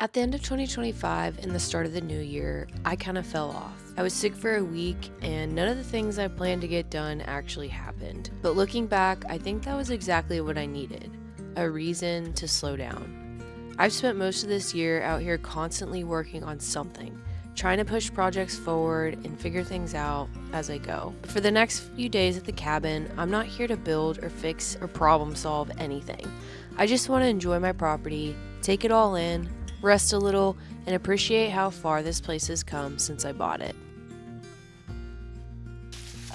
At the end of 2025 and the start of the new year, I kind of fell off. I was sick for a week and none of the things I planned to get done actually happened. But looking back, I think that was exactly what I needed, a reason to slow down. I've spent most of this year out here constantly working on something, trying to push projects forward and figure things out as I go. For the next few days at the cabin, I'm not here to build or fix or problem solve anything. I just want to enjoy my property, take it all in, rest a little, and appreciate how far this place has come since I bought it.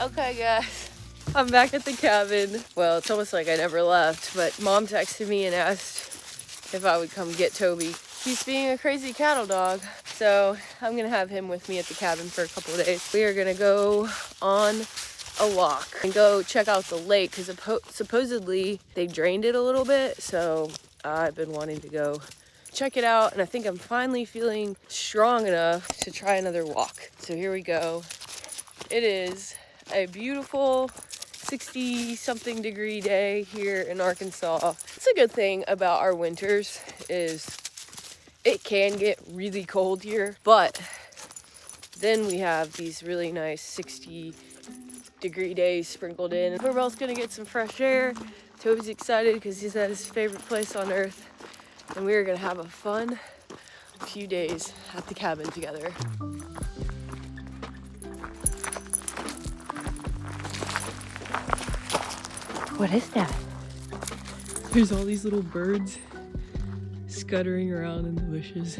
Okay guys, I'm back at the cabin. Well, it's almost like I never left, but Mom texted me and asked if I would come get Toby. He's being a crazy cattle dog, so I'm gonna have him with me at the cabin for a couple of days. We are gonna go on a walk and go check out the lake because supposedly they drained it a little bit, so I've been wanting to go check it out, and I think I'm finally feeling strong enough to try another walk. So here we go. It is a beautiful 60-something degree day here in Arkansas. It's a good thing about our winters is it can get really cold here, but then we have these really nice 60-degree days sprinkled in. We're both gonna get some fresh air. Toby's excited because he's at his favorite place on earth. And we are gonna have a fun few days at the cabin together. What is that? There's all these little birds scuttering around in the bushes.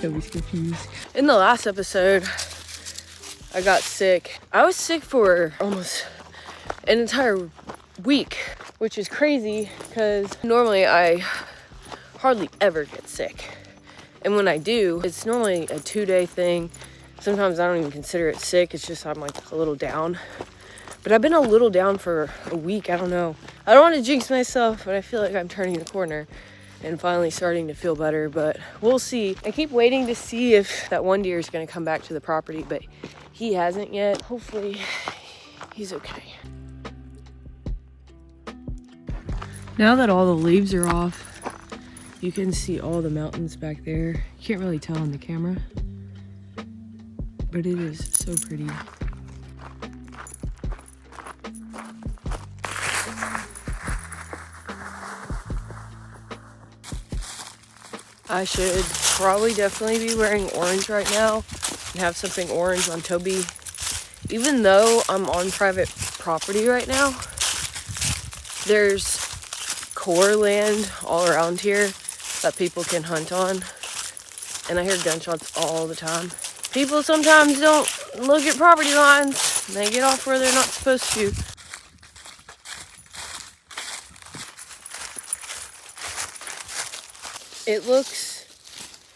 Toby's confused. In the last episode, I got sick. I was sick for almost an entire week, which is crazy because normally I hardly ever get sick. And when I do, it's normally a 2-day thing. Sometimes I don't even consider it sick. It's just I'm like a little down. But I've been a little down for a week. I don't know. I don't want to jinx myself, but I feel like I'm turning the corner and finally starting to feel better. But we'll see. I keep waiting to see if that one deer is going to come back to the property, but he hasn't yet. Hopefully he's okay. Now that all the leaves are off, you can see all the mountains back there. You can't really tell on the camera, but it is so pretty. I should probably definitely be wearing orange right now and have something orange on Toby. Even though I'm on private property right now, there's core land all around here that people can hunt on, and I hear gunshots all the time. People sometimes don't look at property lines and they get off where they're not supposed to. It looks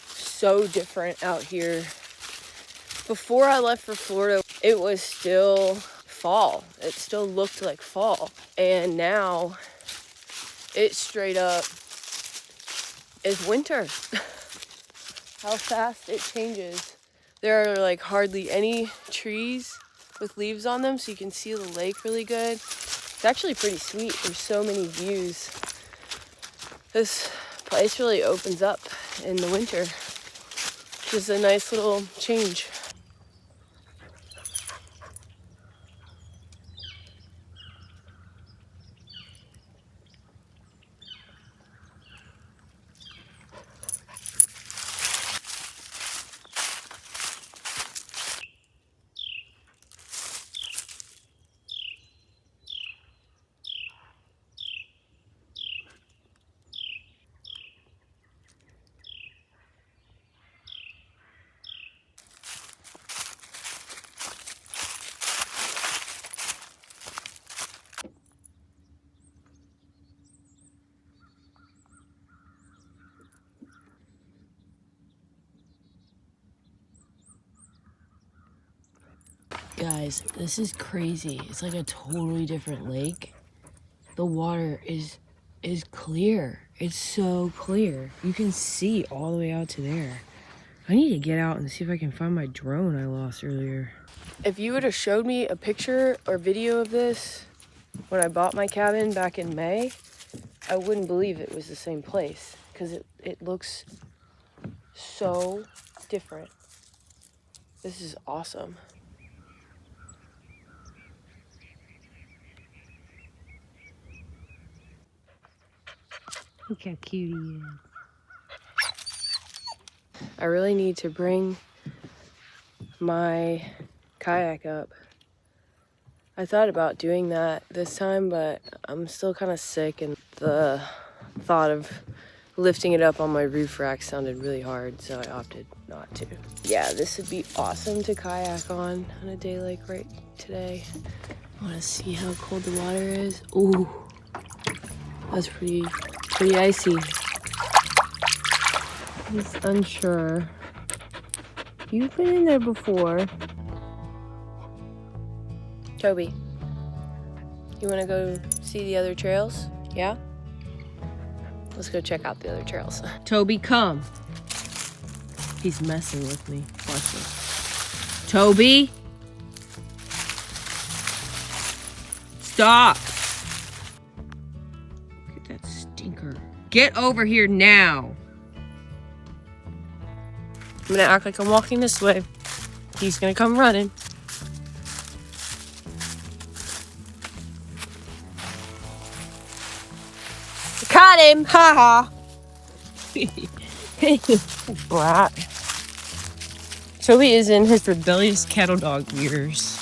so different out here. Before I left for Florida, it was still fall. It still looked like fall, and now it straight up is winter. How fast it changes. There are like hardly any trees with leaves on them, so you can see the lake really good. It's actually pretty sweet. There's so many views. This place really opens up in the winter, which is a nice little change. Guys, this is crazy. It's like a totally different lake. The water is clear. It's so clear. You can see all the way out to there. I need to get out and see if I can find my drone I lost earlier. If you would have showed me a picture or video of this when I bought my cabin back in May, I wouldn't believe it was the same place because it looks so different. This is awesome. Look how cute he is. I really need to bring my kayak up. I thought about doing that this time, but I'm still kind of sick, and the thought of lifting it up on my roof rack sounded really hard, so I opted not to. Yeah, this would be awesome to kayak on a day like right today. I want to see how cold the water is. Ooh, that's pretty icy. I'm just unsure. You've been in there before. Toby, you want to go see the other trails? Yeah? Let's go check out the other trails. Toby, come. He's messing with me. Watch this. Toby! Stop! Look at that stinker. Get over here now! I'm gonna act like I'm walking this way. He's gonna come running. Caught him! Ha ha! Brat. Toby is in his rebellious cattle dog years.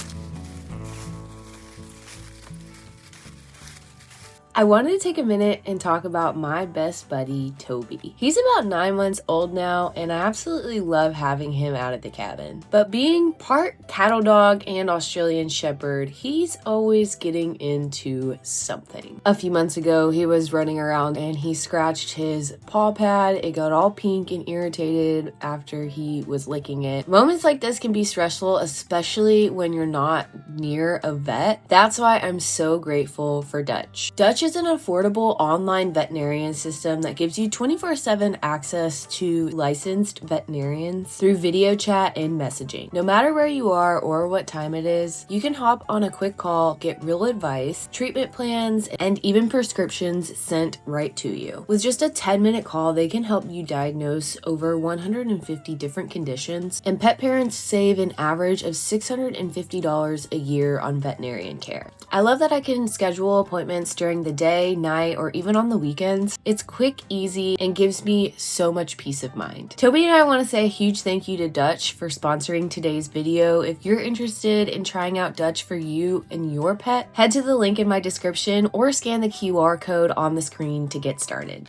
I wanted to take a minute and talk about my best buddy, Toby. He's about 9 months old now, and I absolutely love having him out at the cabin. But being part cattle dog and Australian Shepherd, he's always getting into something. A few months ago, he was running around and he scratched his paw pad. It got all pink and irritated after he was licking it. Moments like this can be stressful, especially when you're not near a vet. That's why I'm so grateful for Dutch. Dutch is an affordable online veterinarian system that gives you 24/7 access to licensed veterinarians through video chat and messaging. No matter where you are or what time it is, you can hop on a quick call, get real advice, treatment plans, and even prescriptions sent right to you. With just a 10-minute call, they can help you diagnose over 150 different conditions, and pet parents save an average of $650 a year on veterinarian care. I love that I can schedule appointments during the day, night, or even on the weekends. It's quick, easy, and gives me so much peace of mind. Toby and I want to say a huge thank you to Dutch for sponsoring today's video. If you're interested in trying out Dutch for you and your pet, head to the link in my description or scan the QR code on the screen to get started.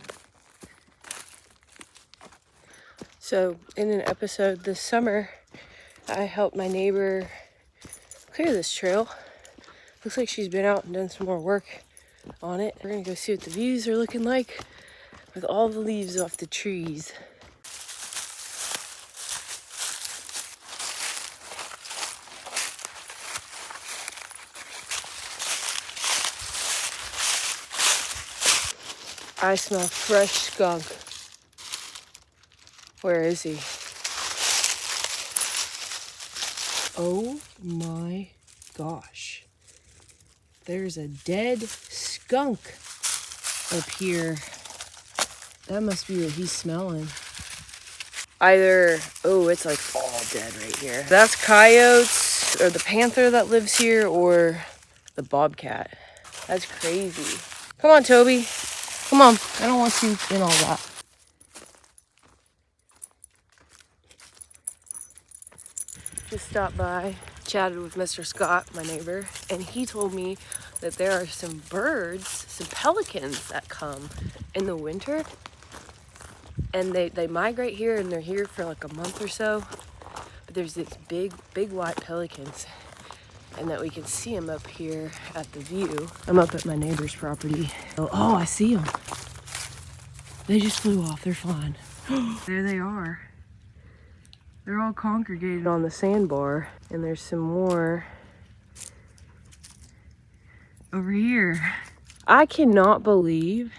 So, in an episode this summer, I helped my neighbor clear this trail. Looks like she's been out and done some more work on it. We're gonna go see what the views are looking like with all the leaves off the trees. I smell fresh skunk. Where is he? Oh my gosh. There's a dead skunk up here. That must be what he's smelling. Either, oh, it's like all dead right here. That's coyotes, or the panther that lives here, or the bobcat. That's crazy. Come on, Toby. Come on. I don't want you in all that. Just stopped by, chatted with Mr. Scott, my neighbor, and he told me that there are some birds, some pelicans that come in the winter, and they migrate here, and they're here for like a month or so. But there's these big white pelicans, and that we can see them up here at the view. I'm up at my neighbor's property. Oh, I see them. They just flew off. They're flying. There they are. They're all congregated on the sandbar, and there's some more over here. I cannot believe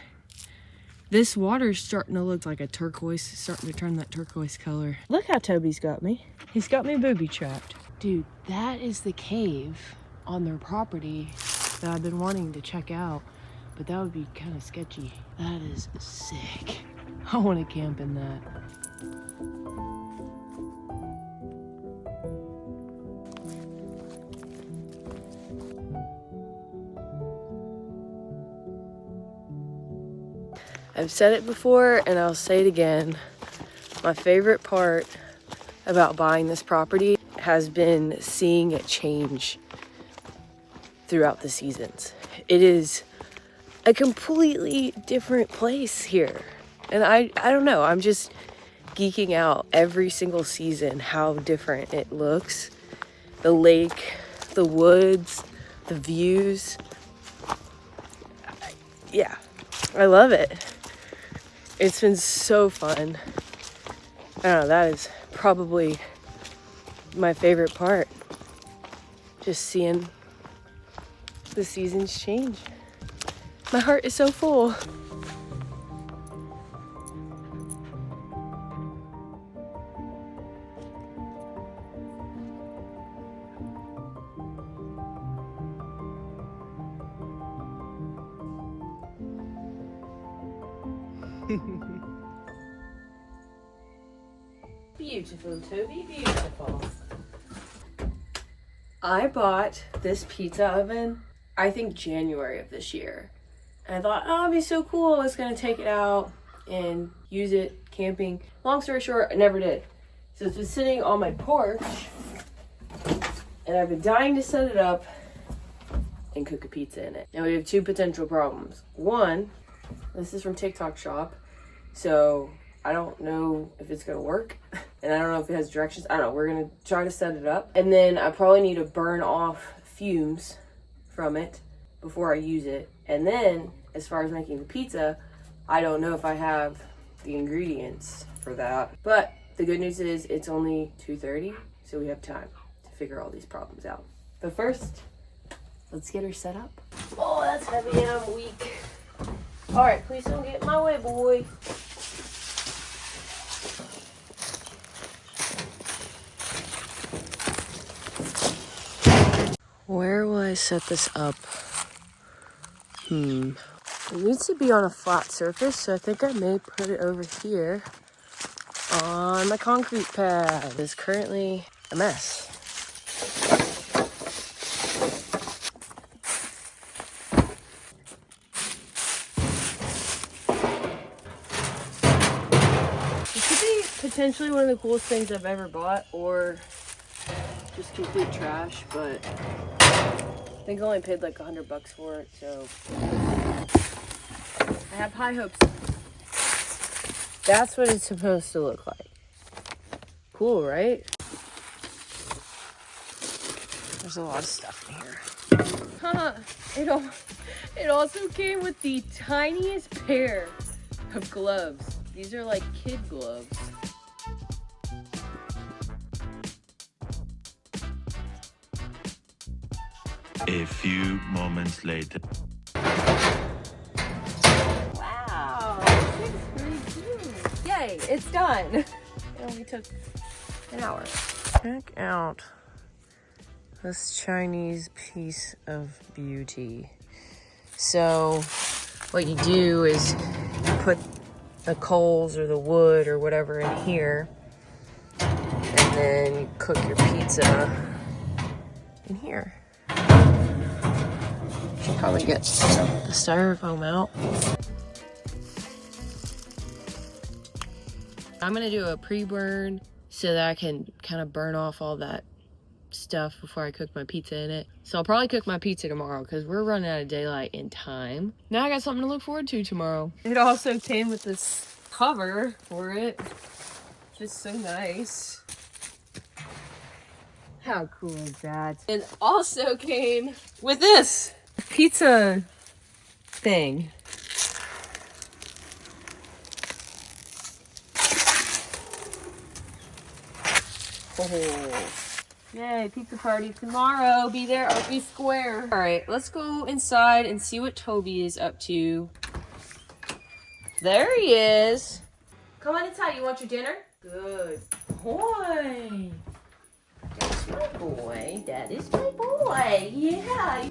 this water's starting to look like a turquoise, starting to turn that turquoise color. Look how Toby's got me. He's got me booby trapped. Dude, that is the cave on their property that I've been wanting to check out but that would be kind of sketchy. That is sick. I want to camp in that. I've said it before and I'll say it again. My favorite part about buying this property has been seeing it change throughout the seasons. It is a completely different place here. And I don't know, I'm just geeking out every single season how different it looks. The lake, the woods, the views. Yeah, I love it. It's been so fun. I don't know, that is probably my favorite part. Just seeing the seasons change. My heart is so full. Beautiful, Toby, beautiful. I bought this pizza oven, I think January of this year. And I thought, oh, it'd be so cool. I was gonna take it out and use it camping. Long story short, I never did. So it's been sitting on my porch and I've been dying to set it up and cook a pizza in it. Now we have two potential problems. One, this is from TikTok Shop, so I don't know if it's gonna work, and I don't know if it has directions. I don't know, we're gonna try to set it up. And then I probably need to burn off fumes from it before I use it. And then, as far as making the pizza, I don't know if I have the ingredients for that. But the good news is it's only 2:30, so we have time to figure all these problems out. But first, let's get her set up. Oh, that's heavy and I'm weak. All right, please don't get in my way, boy. Where will I set this up? It needs to be on a flat surface, so I think I may put it over here on my concrete pad. It's currently a mess. This could be potentially one of the coolest things I've ever bought, or just complete trash, but I think I only paid like $100 for it, so I have high hopes. That's what it's supposed to look like. Cool, right? There's a lot of stuff in here. It also came with the tiniest pair of gloves. These are like kid gloves. A few moments later. Wow, this is pretty cute. Yay, it's done. It only took an hour. Check out this Chinese piece of beauty. So what you do is you put the coals or the wood or whatever in here, and then you cook your pizza in here. Should probably get the styrofoam out. I'm gonna do a pre-burn so that I can kind of burn off all that stuff before I cook my pizza in it. So I'll probably cook my pizza tomorrow because we're running out of daylight in time. Now I got something to look forward to tomorrow. It also came with this cover for it. Just so nice. How cool is that? It also came with this pizza thing. Oh. Yay, pizza party tomorrow. Be there or be square. All right, let's go inside and see what Toby is up to. There he is. Come on inside. You want your dinner? Good boy. That's my boy. That is my boy. Yeah.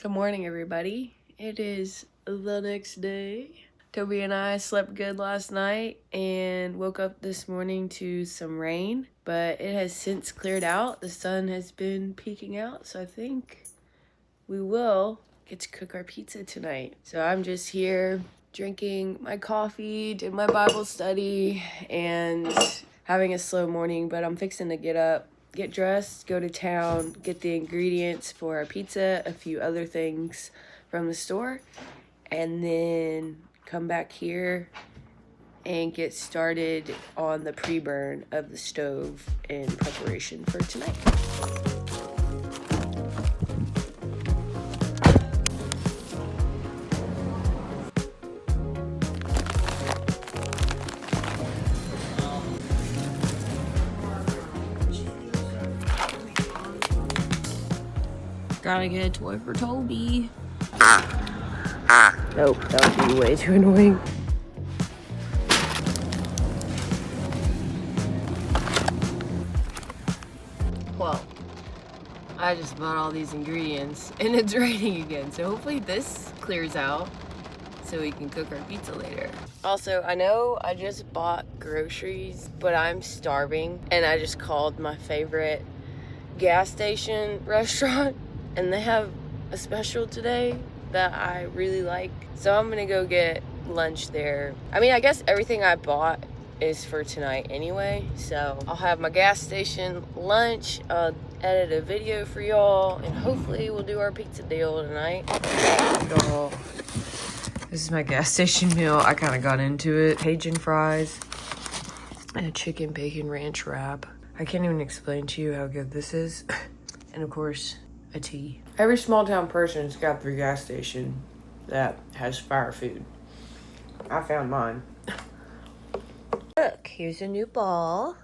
Good morning, everybody. It is the next day. Toby and I slept good last night and woke up this morning to some rain, but it has since cleared out. The sun has been peeking out, so I think we will get to cook our pizza tonight. So I'm just here drinking my coffee, doing my Bible study, and having a slow morning, but I'm fixing to get up, get dressed, go to town, get the ingredients for our pizza, a few other things from the store, and then come back here and get started on the pre-burn of the stove in preparation for tonight. Gotta get a toy for Toby. Nope, that would be way too annoying. Well, I just bought all these ingredients and it's raining again, so hopefully this clears out so we can cook our pizza later. Also, I know I just bought groceries, but I'm starving, and I just called my favorite gas station restaurant, and they have a special today that I really like. So I'm gonna go get lunch there. I mean, I guess everything I bought is for tonight anyway, so I'll have my gas station lunch, edit a video for y'all, and hopefully we'll do our pizza deal tonight. Y'all, this is my gas station meal. I kind of got into it. Cajun fries and a chicken bacon ranch wrap. I can't even explain to you how good this is. And of course, a tea. Every small town person's got their gas station that has fire food. I found mine. Look, here's a new ball.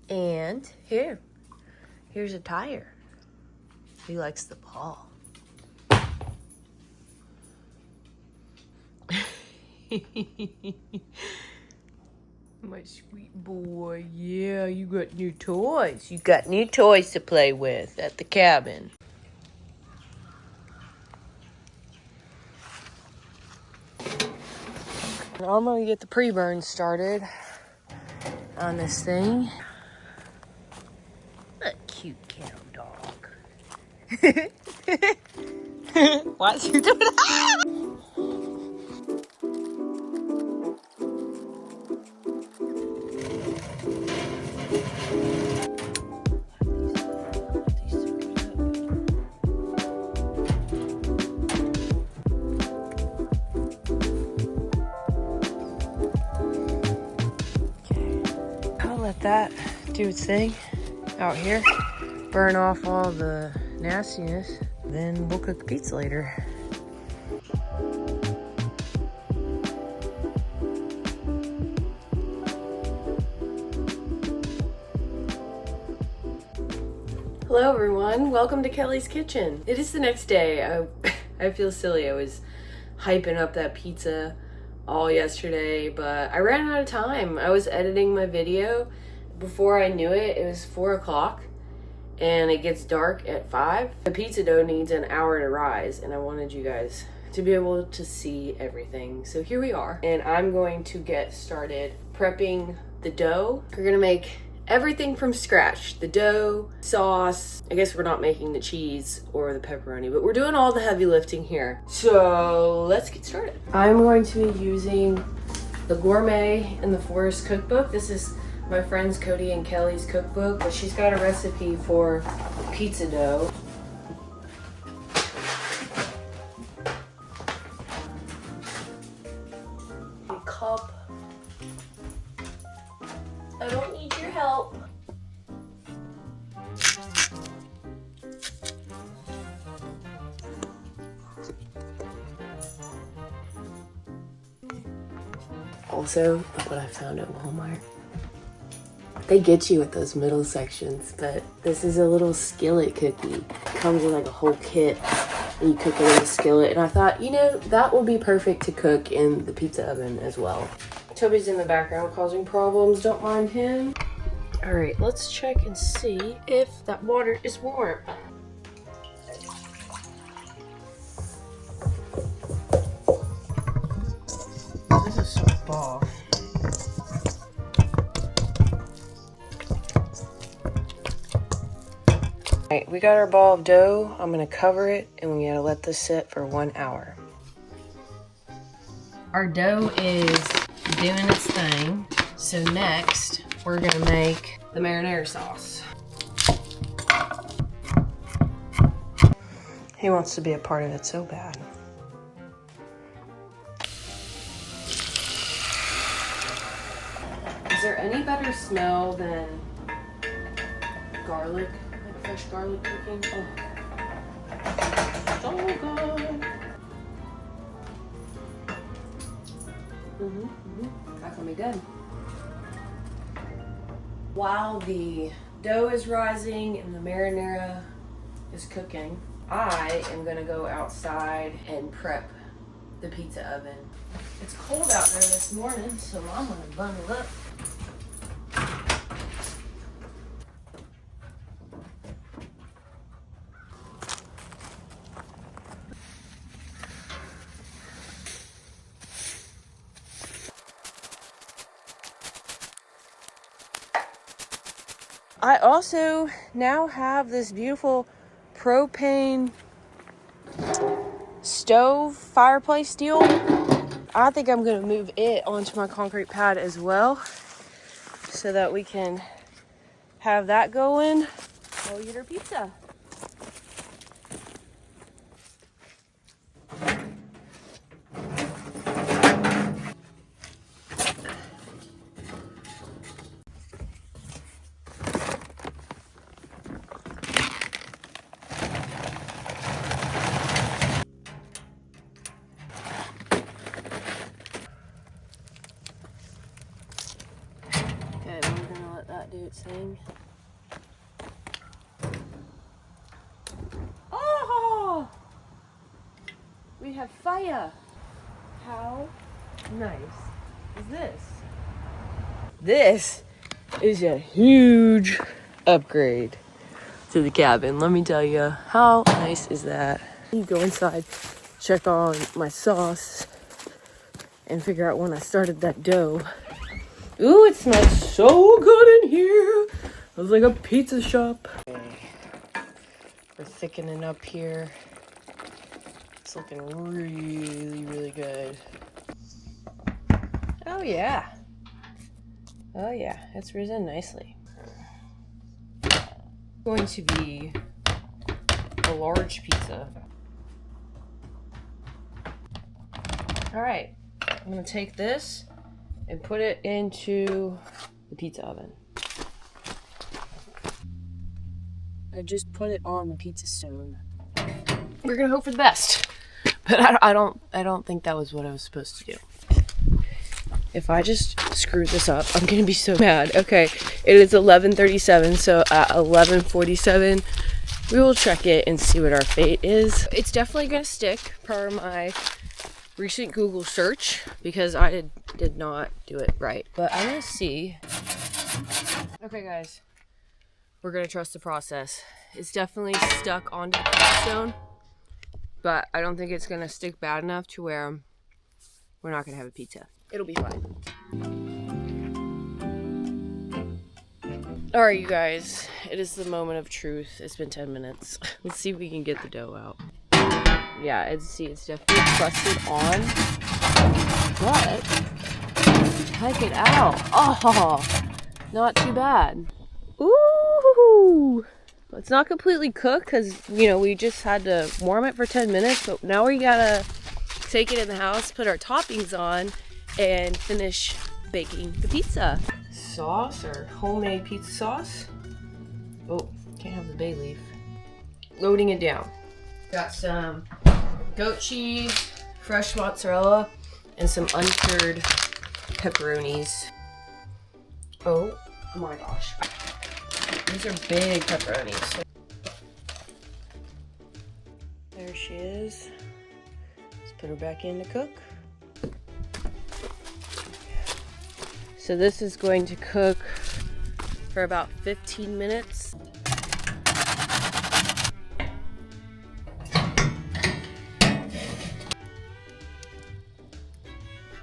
And here's a tire. He likes the ball. My sweet boy. Yeah, you got new toys. You got new toys to play with at the cabin. I'm gonna get the pre-burn started on this thing. A cute cow dog. Why's you doing that? Let that do its thing out here, burn off all the nastiness, then we'll cook pizza later. Hello everyone, welcome to Kelly's Kitchen. It is the next day. I feel silly. I was hyping up that pizza all yesterday, but I ran out of time. I was editing my video. Before I knew it, it was 4 o'clock and it gets dark at 5. The pizza dough needs an hour to rise, and I wanted you guys to be able to see everything. So here we are, and I'm going to get started prepping the dough. We're gonna make everything from scratch. The dough, sauce. I guess we're not making the cheese or the pepperoni, but we're doing all the heavy lifting here. So let's get started. I'm going to be using the Gourmet in the Forest cookbook. This is my friends Cody and Kelly's cookbook, but she's got a recipe for pizza dough. A cup. I don't need your help. Also, look what I found at Walmart. They get you with those middle sections, but this is a little skillet cookie. It comes with like a whole kit, and you cook it in the skillet. And I thought, you know, that will be perfect to cook in the pizza oven as well. Toby's in the background causing problems, don't mind him. All right, let's check and see if that water is warm. a soft ball. Alright, we got our ball of dough. I'm gonna cover it and we gotta let this sit for 1 hour. Our dough is doing its thing. So next, we're gonna make the marinara sauce. He wants to be a part of it so bad. Is there any better smell than garlic? Like fresh garlic cooking? Oh. So good. That's gonna be good. While the dough is rising and the marinara is cooking, I am gonna go outside and prep the pizza oven. It's cold out there this morning, so I'm gonna bundle up. I also now have this beautiful propane stove fireplace deal. I think I'm gonna move it onto my concrete pad as well so that we can have that going while we eat our pizza. Okay, we're gonna let that do its thing. Oh! We have fire! How nice is this? This is a huge upgrade to the cabin. Let me tell you, how nice is that? You go inside, check on my sauce, and figure out when I started that dough. Ooh, it smells so good in here. It was like a pizza shop. Okay. We're thickening up here. It's looking really, really good. Oh yeah. Oh yeah, it's risen nicely. Going to be a large pizza. All right, I'm gonna take this and put it into the pizza oven. I just put it on the pizza stone. We're gonna hope for the best, but I don't think that was what I was supposed to do. If I just screwed this up, I'm gonna be so mad. Okay, it is 11:37, so at 11:47, we will check it and see what our fate is. It's definitely gonna stick per my recent Google search because I did not do it right. But I'm gonna see. Okay, guys, we're gonna trust the process. It's definitely stuck onto the stone, but I don't think it's gonna stick bad enough to where we're not gonna have a pizza. It'll be fine. All right, you guys, it is the moment of truth. It's been 10 minutes. Let's see if we can get the dough out. Yeah, it's definitely crusted on, but check it out. Oh, not too bad. Ooh, it's not completely cooked because, you know, we just had to warm it for 10 minutes, but now we gotta take it in the house, put our toppings on, and finish baking the pizza. Sauce or homemade pizza sauce. Oh, can't have the bay leaf. Loading it down. Got some goat cheese, fresh mozzarella, and some uncured pepperonis. Oh my gosh. These are big pepperonis. There she is. Let's put her back in to cook. So this is going to cook for about 15 minutes.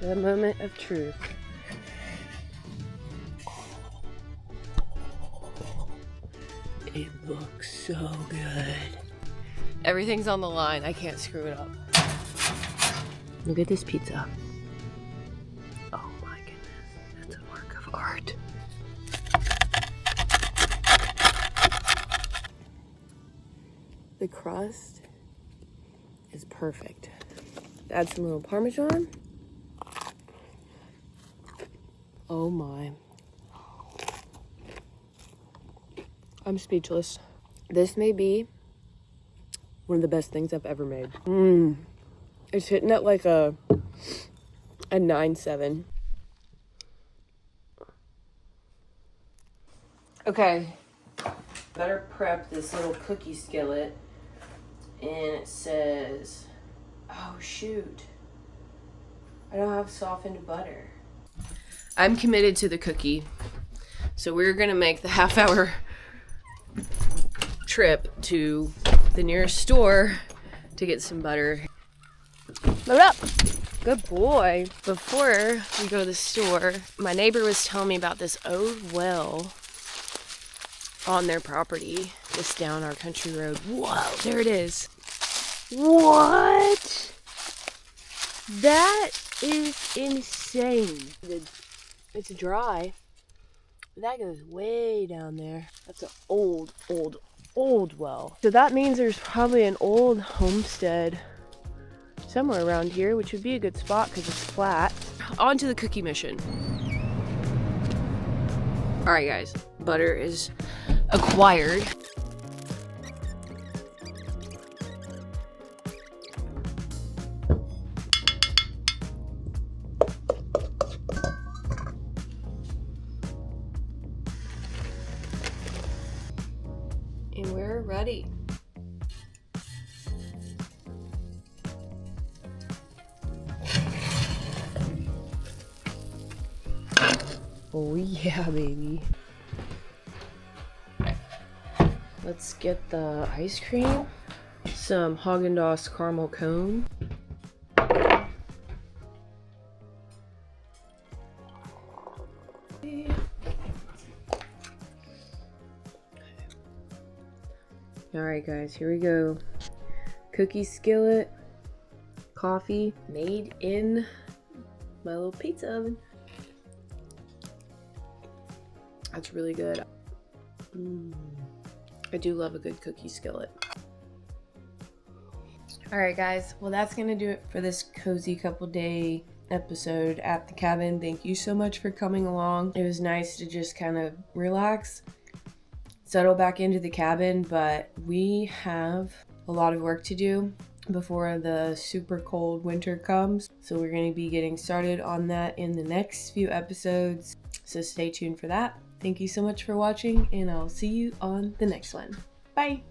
The moment of truth. It looks so good. Everything's on the line. I can't screw it up. Look at this pizza. Oh my goodness. That's a work of art. The crust is perfect. Add some little Parmesan. Oh my. I'm speechless. This may be one of the best things I've ever made. It's hitting at like a 9.7. Okay. Better prep this little cookie skillet. And it says, oh shoot, I don't have softened butter. I'm committed to the cookie. So we're gonna make the half-hour trip to the nearest store to get some butter. Load up. Good boy. Before we go to the store, my neighbor was telling me about this old well on their property, just down our country road. Whoa, there it is. What? That is insane. It's dry. That goes way down there. That's an old well. So that means there's probably an old homestead somewhere around here, which would be a good spot because it's flat. On to the cookie mission. All right, guys, butter is acquired. And we're ready. Oh yeah, baby. Let's get the ice cream. Some Haagen-Dazs caramel cone. Alright guys, here we go. Cookie skillet, coffee, made in my little pizza oven. That's really good. I do love a good cookie skillet. Alright guys, well that's gonna do it for this cozy couple day episode at the cabin. Thank you so much for coming along. It was nice to just kind of relax, settle back into the cabin, but we have a lot of work to do before the super cold winter comes. So we're going to be getting started on that in the next few episodes. So stay tuned for that. Thank you so much for watching, and I'll see you on the next one. Bye.